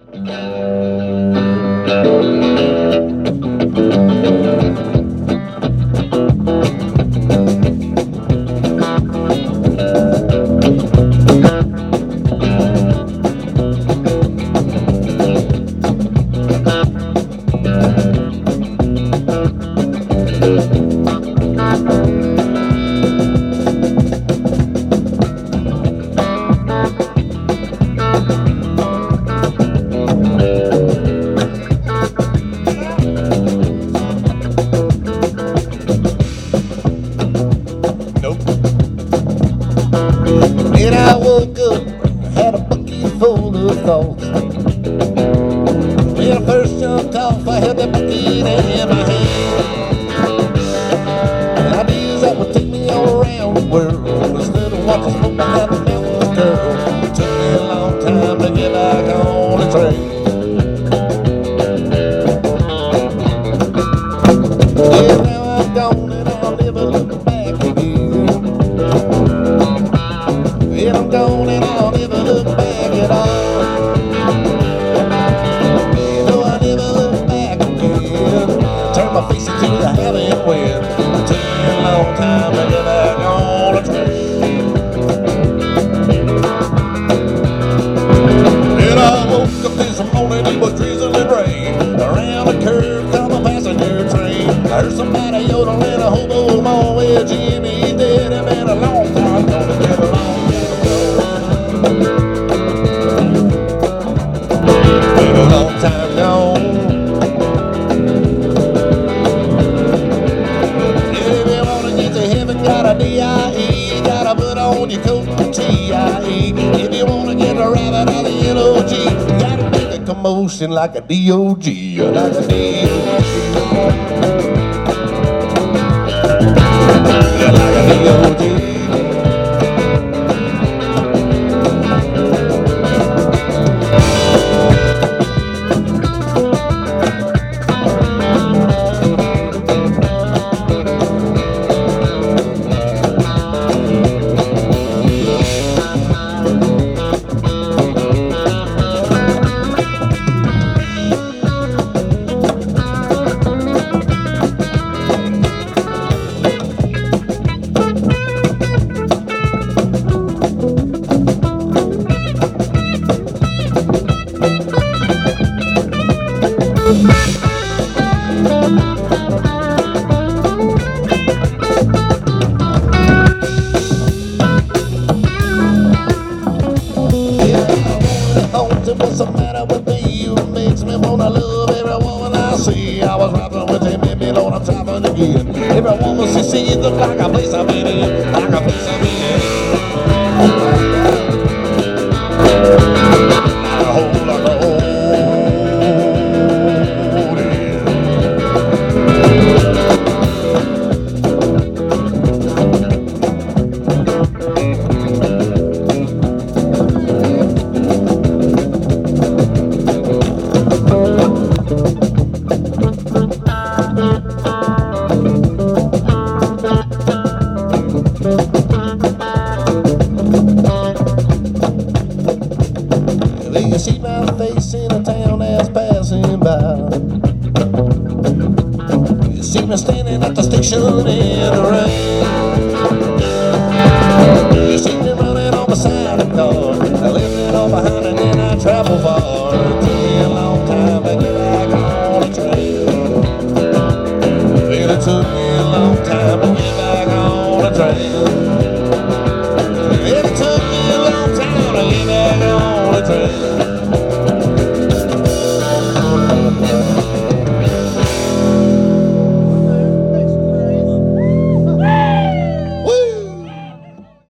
Then I woke up, had a bucket full of thoughts. When I first jumped off, I held that bucket in my hand. And ideas that would take me all around the world instead of watching smoke behind the mountains, girl. It took me a long time to get back on the train. Yeah, now I'm gone and I'll never look back again. Yeah, I'm gone and I'll never look back at all. You know I never look back again. Turn my face into the heaven wind. It took me a long time to get back on the train. Then I woke up this morning, it was drizzling rain. Around the curve come a passenger train. I heard somebody yodeling a hobo along with Jimmy. Dead and been a long time gone. It's been a long time gone. If you wanna get to heaven, gotta D.I.E. Gotta put on your coat and T.I.E. If you wanna get a rabbit out of the N.O.G., gotta make a commotion like a D.O.G. Like a D.O.G. Yeah, like a D.O.G. What's the matter with me? You makes me wanna love every woman I see. I was rapping with him, baby, Lord, I'm trapping again. Every woman she sees looks like a place I've been in, like a place I've been in. You see my face in a town that's passing by. You see me standing at the station in the rain. You see me running on beside a car. I left it all behind and then I travel far. It took me a long time to get back on the train. Well, it took me a long time to get back on the train. It took me a long time to get back on the train.